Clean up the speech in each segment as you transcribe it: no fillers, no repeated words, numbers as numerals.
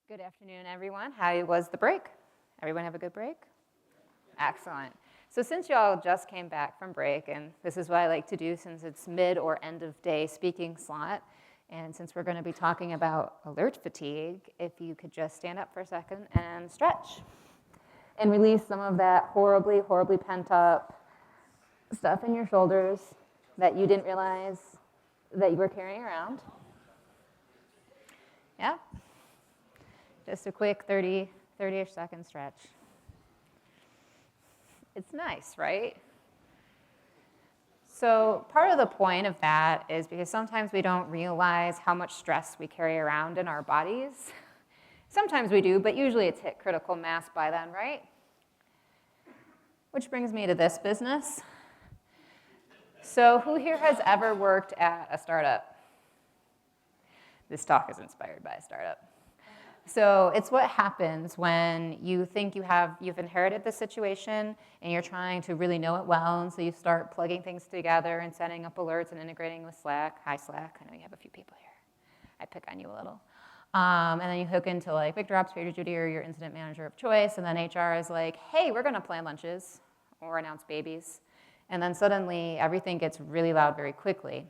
Good afternoon, everyone. How was the break? Everyone have a good break? Excellent. So since y'all just came back from break, and this is what I like to do since it's mid or end of day speaking slot, and since we're going to be talking about alert fatigue, if you could just stand up for a second and stretch and release some of that horribly, horribly pent up stuff in your shoulders that you didn't realize that you were carrying around. Yeah? Just a quick 30-ish second stretch. It's nice, right? So part of the point of that is because sometimes we don't realize how much stress we carry around in our bodies. Sometimes we do, but usually it's hit critical mass by then, right? Which brings me to this business. So who here has ever worked at a startup? This talk is inspired by a startup. So it's what happens when you think you've inherited the situation and you're trying to really know it well, and so you start plugging things together and setting up alerts and integrating with Slack. Hi, Slack. I know you have a few people here. I pick on you a little. And then you hook into like Victor Ops, PagerDuty, or your incident manager of choice, and then HR is like, hey, we're going to plan lunches or announce babies. And then suddenly everything gets really loud very quickly.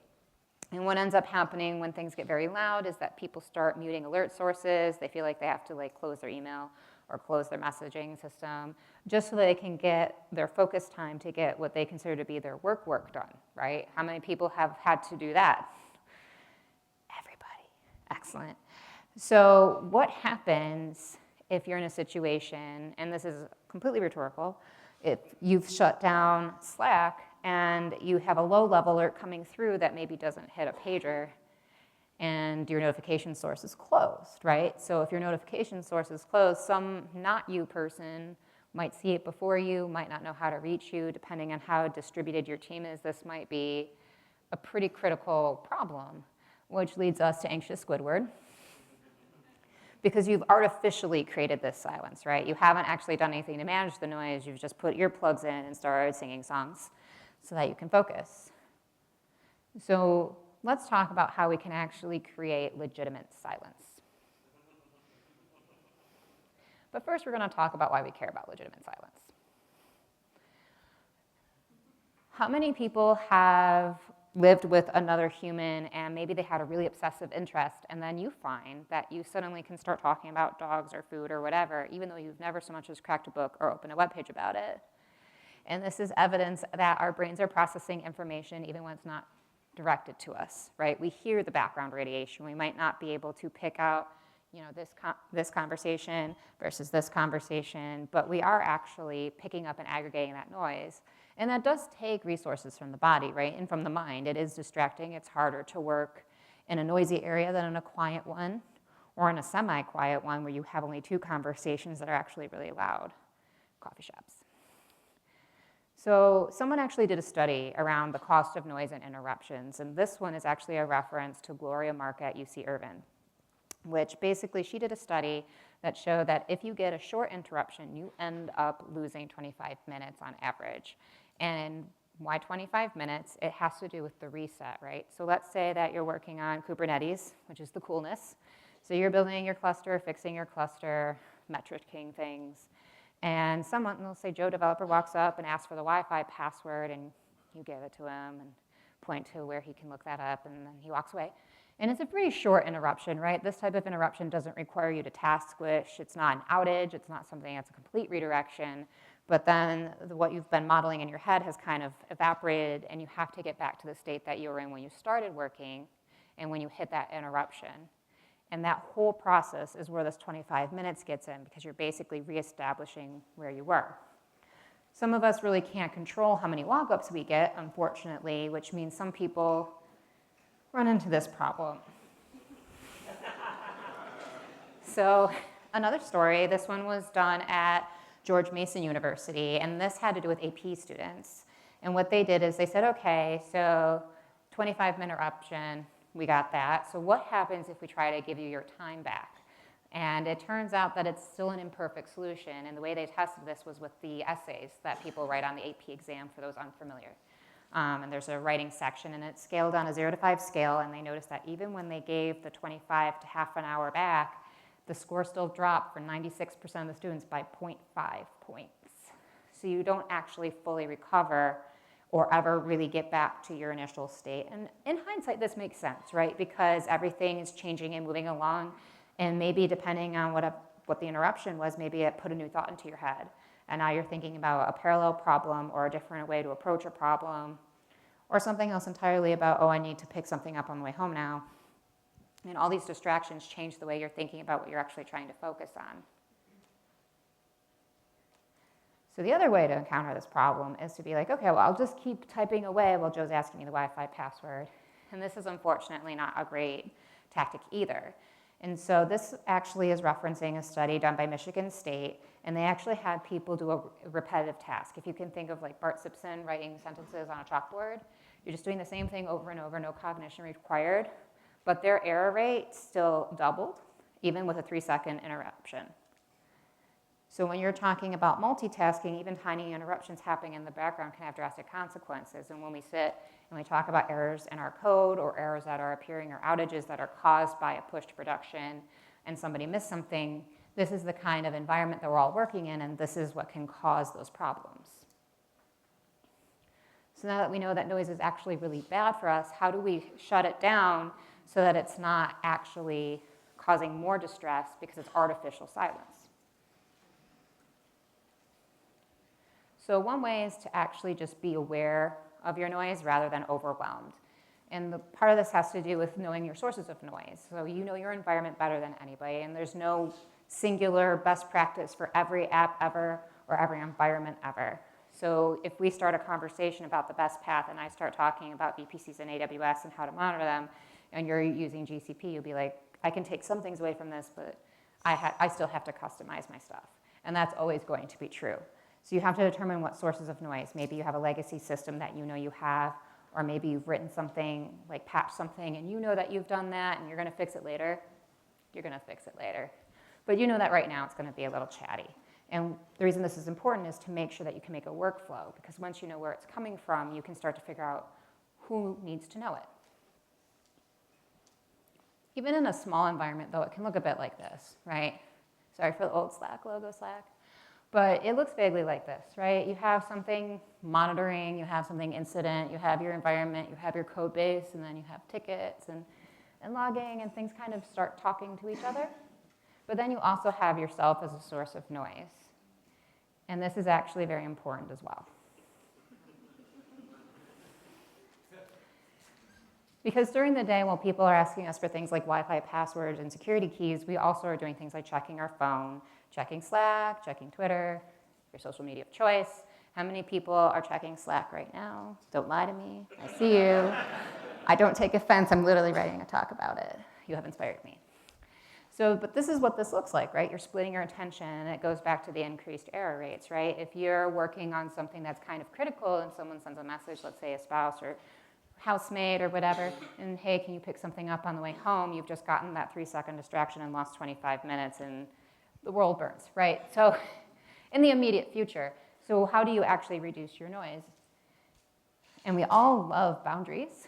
And what ends up happening when things get very loud is that people start muting alert sources. They feel like they have to close their email or close their messaging system just so they can get their focus time to get what they consider to be their work done, right? How many people have had to do that? Everybody. Excellent. So what happens if you're in a situation, and this is completely rhetorical, if you've shut down Slack and you have a low-level alert coming through that maybe doesn't hit a pager, and your notification source is closed, right? So if your notification source is closed, some not you person might see it before you, might not know how to reach you. Depending on how distributed your team is, this might be a pretty critical problem, which leads us to anxious Squidward. Because you've artificially created this silence, right? You haven't actually done anything to manage the noise. You've just put earplugs in and started singing songs so that you can focus. So let's talk about how we can actually create legitimate silence. But first, we're going to talk about why we care about legitimate silence. How many people have lived with another human and maybe they had a really obsessive interest, and then you find that you suddenly can start talking about dogs or food or whatever, even though you've never so much as cracked a book or opened a web page about it? And this is evidence that our brains are processing information even when it's not directed to us, right? We hear the background radiation. We might not be able to pick out, this conversation versus this conversation, but we are actually picking up and aggregating that noise. And that does take resources from the body, right? And from the mind. It is distracting. It's harder to work in a noisy area than in a quiet one, or in a semi-quiet one where you have only two conversations that are actually really loud. Coffee shops. So someone actually did a study around the cost of noise and interruptions, and this one is actually a reference to Gloria Mark at UC Irvine, which basically she did a study that showed that if you get a short interruption, you end up losing 25 minutes on average. And why 25 minutes? It has to do with the reset, right? So let's say that you're working on Kubernetes, which is the coolness. So you're building your cluster, fixing your cluster, metricing things. And someone, let's say Joe developer, walks up and asks for the Wi-Fi password, and you give it to him and point to where he can look that up, and then he walks away. And it's a pretty short interruption, right? This type of interruption doesn't require you to task switch. It's not an outage. It's not something that's a complete redirection. But then what you've been modeling in your head has kind of evaporated, and you have to get back to the state that you were in when you started working and when you hit that interruption. And that whole process is where this 25 minutes gets in, because you're basically reestablishing where you were. Some of us really can't control how many log-ups we get, unfortunately, which means some people run into this problem. So another story, this one was done at George Mason University, and this had to do with AP students. And what they did is they said, okay, so 25-minute interruption, we got that. So what happens if we try to give you your time back? And it turns out that it's still an imperfect solution. And the way they tested this was with the essays that people write on the AP exam, for those unfamiliar. And there's a writing section, and it's scaled on a 0 to 5 scale. And they noticed that even when they gave the 25 to half an hour back, the score still dropped for 96% of the students by 0.5 points. So you don't actually fully recover or ever really get back to your initial state. And in hindsight, this makes sense, right? Because everything is changing and moving along, and maybe depending on what the interruption was, maybe it put a new thought into your head. And now you're thinking about a parallel problem or a different way to approach a problem, or something else entirely about, oh, I need to pick something up on the way home now. And all these distractions change the way you're thinking about what you're actually trying to focus on. So the other way to encounter this problem is to be like, okay, well, I'll just keep typing away while Joe's asking me the Wi-Fi password. And this is unfortunately not a great tactic either. And so this actually is referencing a study done by Michigan State, and they actually had people do a repetitive task. If you can think of like Bart Simpson writing sentences on a chalkboard, you're just doing the same thing over and over, no cognition required, but their error rate still doubled, even with a 3-second interruption. So when you're talking about multitasking, even tiny interruptions happening in the background can have drastic consequences. And when we sit and we talk about errors in our code or errors that are appearing or outages that are caused by a push to production and somebody missed something, this is the kind of environment that we're all working in, and this is what can cause those problems. So now that we know that noise is actually really bad for us, how do we shut it down so that it's not actually causing more distress because it's artificial silence? So one way is to actually just be aware of your noise rather than overwhelmed. And the part of this has to do with knowing your sources of noise. So you know your environment better than anybody, and there's no singular best practice for every app ever or every environment ever. So if we start a conversation about the best path and I start talking about VPCs and AWS and how to monitor them, and you're using GCP, you'll be like, I can take some things away from this, but I still have to customize my stuff. And that's always going to be true. So you have to determine what sources of noise. Maybe you have a legacy system that you know you have, or maybe you've written something, like patched something, and you know that you've done that and you're gonna fix it later. You're gonna fix it later. But you know that right now it's gonna be a little chatty. And the reason this is important is to make sure that you can make a workflow, because once you know where it's coming from, you can start to figure out who needs to know it. Even in a small environment, though, it can look a bit like this, right? Sorry for the old Slack logo, Slack. But it looks vaguely like this, right? You have something monitoring, you have something incident, you have your environment, you have your code base, and then you have tickets and logging, and things kind of start talking to each other. But then you also have yourself as a source of noise. And this is actually very important as well. Because during the day, while people are asking us for things like Wi-Fi passwords and security keys, we also are doing things like checking our phone, checking Slack, checking Twitter, your social media of choice. How many people are checking Slack right now? Don't lie to me. I see you. I don't take offense. I'm literally writing a talk about it. You have inspired me. So, but this is what this looks like, right? You're splitting your attention, and it goes back to the increased error rates, right? If you're working on something that's kind of critical and someone sends a message, let's say a spouse or housemate or whatever, and hey, can you pick something up on the way home? You've just gotten that 3-second distraction and lost 25 minutes, and the world burns, right? So in the immediate future, so how do you actually reduce your noise? And we all love boundaries,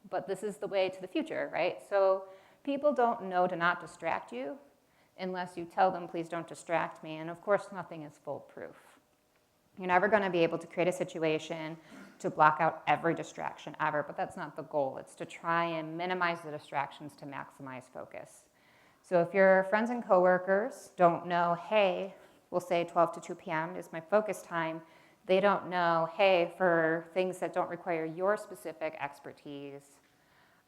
but this is the way to the future, right? So people don't know to not distract you unless you tell them, please don't distract me. And of course, nothing is foolproof. You're never going to be able to create a situation to block out every distraction ever, but that's not the goal. It's to try and minimize the distractions to maximize focus. So if your friends and coworkers don't know, hey, we'll say 12 to 2 p.m. is my focus time, they don't know, hey, for things that don't require your specific expertise,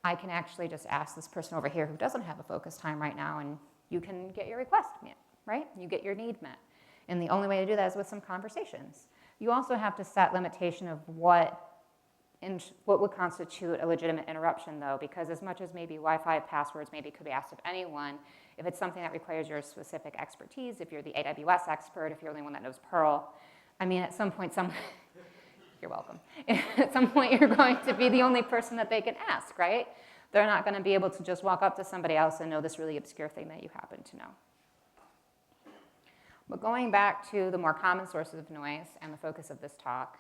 I can actually just ask this person over here who doesn't have a focus time right now, and you can get your request met, right? You get your need met. And the only way to do that is with some conversations. You also have to set limitation of what would constitute a legitimate interruption, though, because as much as maybe Wi-Fi passwords maybe could be asked of anyone, if it's something that requires your specific expertise, if you're the AWS expert, if you're the only one that knows Perl, I mean, at some point, you're welcome. At some point, you're going to be the only person that they can ask, right? They're not going to be able to just walk up to somebody else and know this really obscure thing that you happen to know. But going back to the more common sources of noise and the focus of this talk,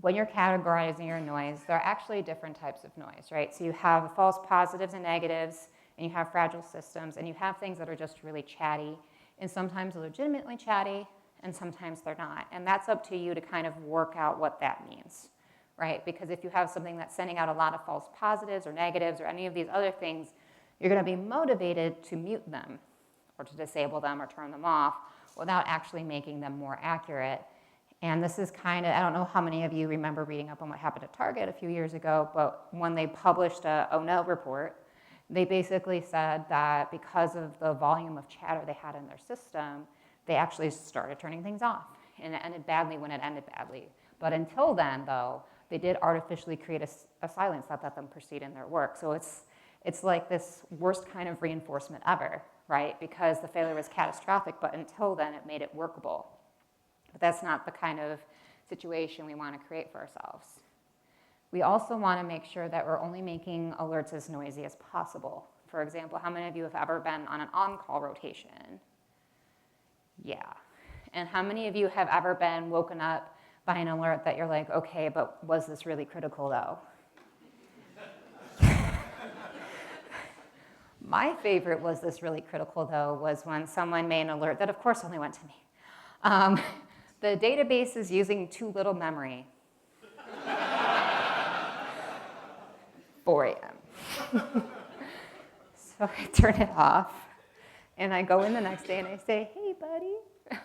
when you're categorizing your noise, there are actually different types of noise, right? So you have false positives and negatives, and you have fragile systems, and you have things that are just really chatty, and sometimes legitimately chatty, and sometimes they're not. And that's up to you to kind of work out what that means, right? Because if you have something that's sending out a lot of false positives or negatives or any of these other things, you're going to be motivated to mute them or to disable them or turn them off without actually making them more accurate. And this is kind of, I don't know how many of you remember reading up on what happened at Target a few years ago, but when they published a Oh No report, they basically said that because of the volume of chatter they had in their system, they actually started turning things off. And it ended badly when it ended badly. But until then, though, they did artificially create a silence that let them proceed in their work. So it's like this worst kind of reinforcement ever, right? Because the failure was catastrophic, but until then, it made it workable. But that's not the kind of situation we want to create for ourselves. We also want to make sure that we're only making alerts as noisy as possible. For example, how many of you have ever been on an on-call rotation? Yeah. And how many of you have ever been woken up by an alert that you're like, okay, but was this really critical though? My favorite was this really critical though was when someone made an alert that of course only went to me. The database is using too little memory. 4 a.m. So I turn it off, and I go in the next day and I say, hey, buddy,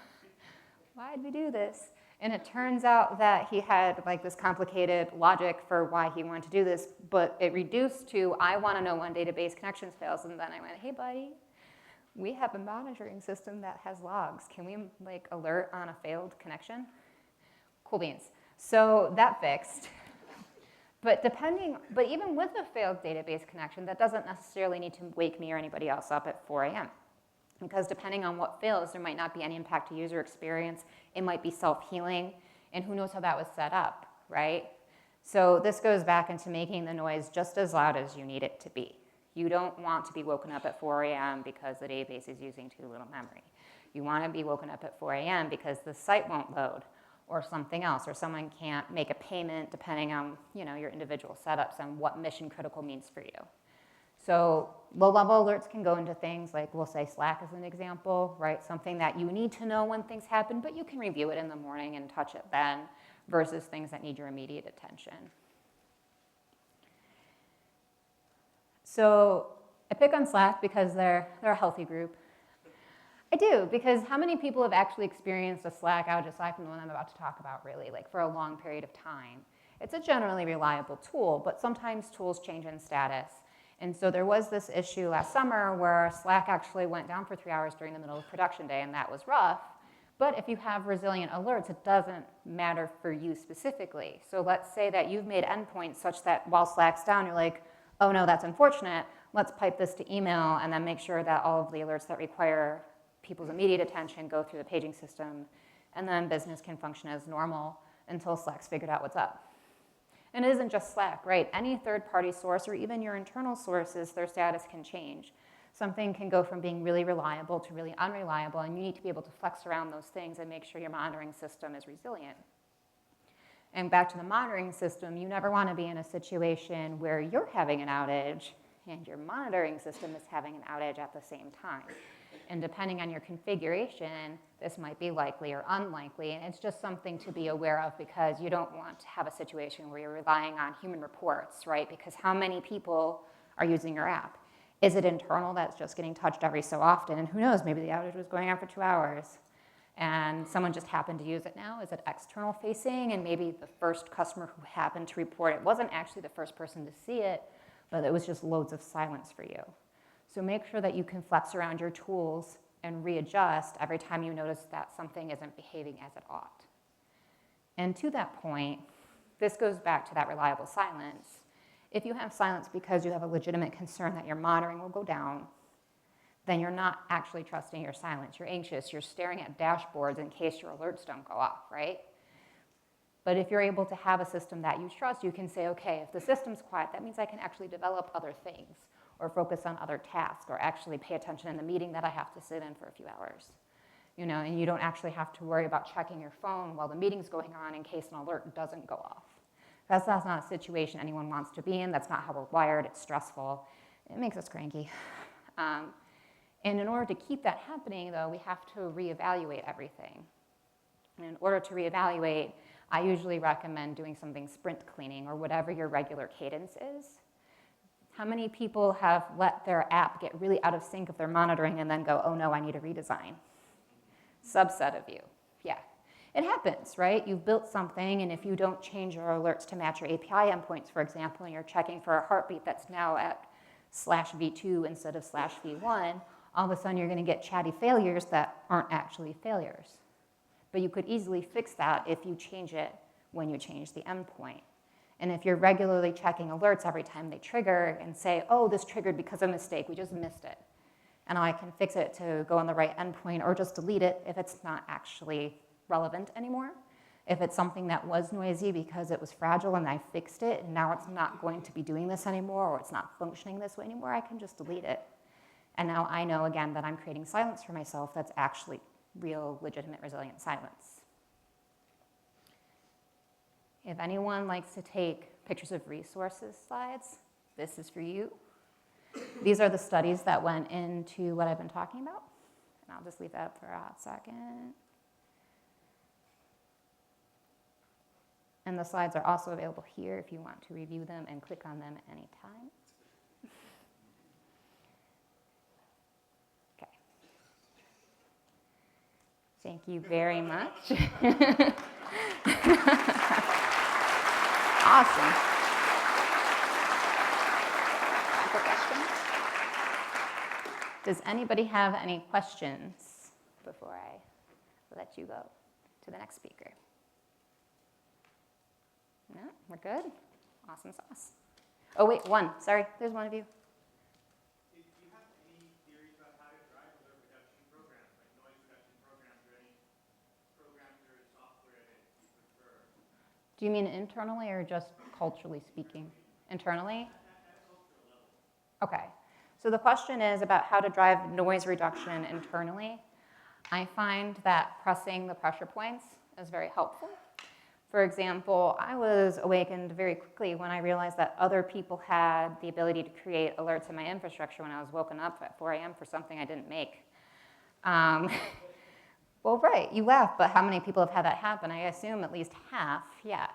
why'd we do this? And it turns out that he had like this complicated logic for why he wanted to do this, but it reduced to, I want to know when database connections fails. And then I went, hey, buddy, we have a monitoring system that has logs. Can we like alert on a failed connection? Cool beans. So that fixed. But even with a failed database connection, that doesn't necessarily need to wake me or anybody else up at 4 a.m. Because depending on what fails, there might not be any impact to user experience. It might be self-healing, and who knows how that was set up, right? So this goes back into making the noise just as loud as you need it to be. You don't want to be woken up at 4 a.m. because the database is using too little memory. You want to be woken up at 4 a.m. because the site won't load, or something else, or someone can't make a payment depending on your individual setups and what mission critical means for you. So low-level alerts can go into things like, we'll say Slack as an example, right? Something that you need to know when things happen, but you can review it in the morning and touch it then, versus things that need your immediate attention. So I pick on Slack because they're a healthy group. I do, because how many people have actually experienced a Slack outage aside from the one I'm about to talk about really, like for a long period of time? It's a generally reliable tool, but sometimes tools change in status. And so there was this issue last summer where Slack actually went down for 3 hours during the middle of production day, and that was rough. But if you have resilient alerts, it doesn't matter for you specifically. So let's say that you've made endpoints such that while Slack's down, you're like, oh no, that's unfortunate. Let's pipe this to email and then make sure that all of the alerts that require people's immediate attention go through the paging system, and then business can function as normal until Slack's figured out what's up. And it isn't just Slack, right? Any third-party source or even your internal sources, their status can change. Something can go from being really reliable to really unreliable, and you need to be able to flex around those things and make sure your monitoring system is resilient. And back to the monitoring system, you never want to be in a situation where you're having an outage and your monitoring system is having an outage at the same time. And depending on your configuration, this might be likely or unlikely, and it's just something to be aware of because you don't want to have a situation where you're relying on human reports, right? Because how many people are using your app? Is it internal that's just getting touched every so often? And who knows, maybe the outage was going on for 2 hours and someone just happened to use it now. Is it external facing? And maybe the first customer who happened to report it wasn't actually the first person to see it, but it was just loads of silence for you. So make sure that you can flex around your tools and readjust every time you notice that something isn't behaving as it ought. And to that point, this goes back to that reliable silence. If you have silence because you have a legitimate concern that your monitoring will go down, then you're not actually trusting your silence. You're anxious. You're staring at dashboards in case your alerts don't go off, right? But if you're able to have a system that you trust, you can say, okay, if the system's quiet, that means I can actually develop other things, or focus on other tasks, or actually pay attention in the meeting that I have to sit in for a few hours. And you don't actually have to worry about checking your phone while the meeting's going on in case an alert doesn't go off. That's not a situation anyone wants to be in. That's not how we're wired. It's stressful. It makes us cranky. And in order to keep that happening, though, we have to reevaluate everything. And in order to reevaluate, I usually recommend doing something sprint cleaning or whatever your regular cadence is. How many people have let their app get really out of sync with their monitoring and then go, oh no, I need a redesign? Subset of you, yeah. It happens, right? You've built something, and if you don't change your alerts to match your API endpoints, for example, and you're checking for a heartbeat that's now at /v2 instead of /v1, all of a sudden you're going to get chatty failures that aren't actually failures. But you could easily fix that if you change it when you change the endpoint. And if you're regularly checking alerts every time they trigger and say, oh, this triggered because of a mistake, we just missed it. And I can fix it to go on the right endpoint or just delete it if it's not actually relevant anymore. If it's something that was noisy because it was fragile and I fixed it and now it's not going to be doing this anymore or it's not functioning this way anymore, I can just delete it. And now I know, again, that I'm creating silence for myself that's actually real, legitimate, resilient silence. If anyone likes to take pictures of resources slides, this is for you. These are the studies that went into what I've been talking about. And I'll just leave that up for a hot second. And the slides are also available here if you want to review them and click on them at any time. Okay. Thank you very much. Awesome. Does anybody have any questions before I let you go to the next speaker? No? We're good? Awesome sauce. Oh, wait, one. Sorry, there's one of you. Do you have any theories about how to drive alert reduction programs, like noise reduction programs, or any programs or software that you prefer? Do you mean internally or just culturally speaking? Internally? At a cultural level. Okay. So the question is about how to drive noise reduction internally. I find that pressing the pressure points is very helpful. For example, I was awakened very quickly when I realized that other people had the ability to create alerts in my infrastructure when I was woken up at 4 a.m. for something I didn't make. Well, right, you laugh, but how many people have had that happen? I assume at least half, yeah.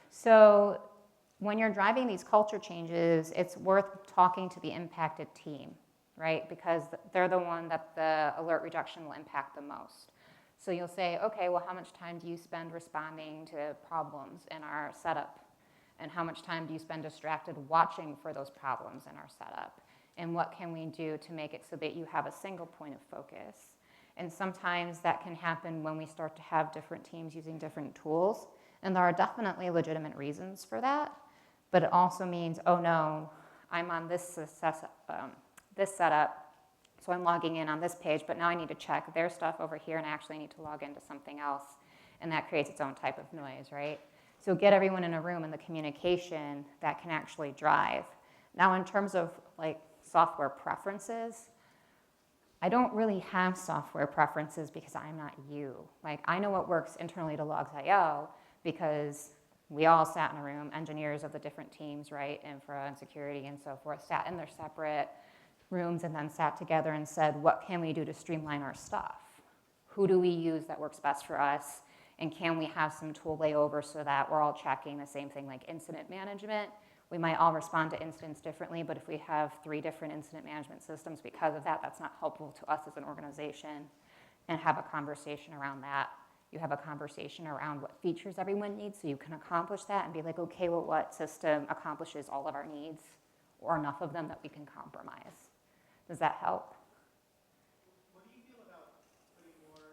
So when you're driving these culture changes, it's worth talking to the impacted team, right? Because they're the one that the alert reduction will impact the most. So you'll say, okay, well, how much time do you spend responding to problems in our setup? And how much time do you spend distracted watching for those problems in our setup? And what can we do to make it so that you have a single point of focus? And sometimes that can happen when we start to have different teams using different tools. And there are definitely legitimate reasons for that. But it also means, oh no, I'm on this setup, so I'm logging in on this page, but now I need to check their stuff over here and I actually need to log into something else. And that creates its own type of noise, right? So get everyone in a room and the communication that can actually drive. Now in terms of like software preferences, I don't really have software preferences because I'm not you. Like I know what works internally to Logs.io because we all sat in a room, engineers of the different teams, right, infra and security and so forth, sat in their separate rooms and then sat together and said, what can we do to streamline our stuff? Who do we use that works best for us? And can we have some tool layover so that we're all tracking the same thing like incident management? We might all respond to incidents differently, but if we have 3 different incident management systems because of that, that's not helpful to us as an organization. And have a conversation around that. You have a conversation around what features everyone needs so you can accomplish that and be like, okay, well, what system accomplishes all of our needs or enough of them that we can compromise? Does that help? What do you feel about putting more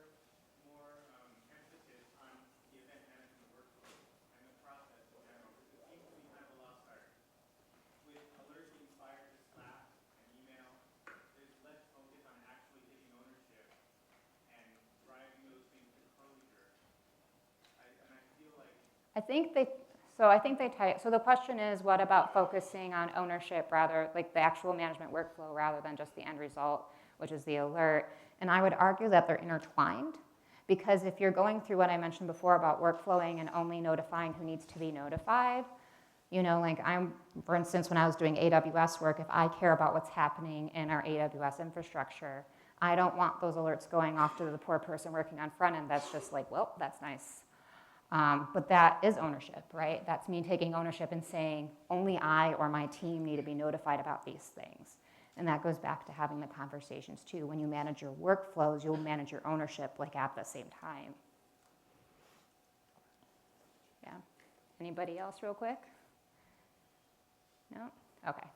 emphasis on the event management workflow and the process in general? Because it seems to be kind of a lost art. With alerts being fired to Slack and email, there's less focus on actually taking ownership and driving those things to closure. And I feel like So the question is, what about focusing on ownership rather, like the actual management workflow rather than just the end result, which is the alert? And I would argue that they're intertwined because if you're going through what I mentioned before about workflowing and only notifying who needs to be notified, You know, like for instance, when I was doing AWS work, if I care about what's happening in our AWS infrastructure, I don't want those alerts going off to the poor person working on front end that's just like, well, that's nice. But that is ownership, right? That's me taking ownership and saying, only I or my team need to be notified about these things. And that goes back to having the conversations too. When you manage your workflows, you'll manage your ownership like at the same time. Yeah. Anybody else real quick? No? Okay.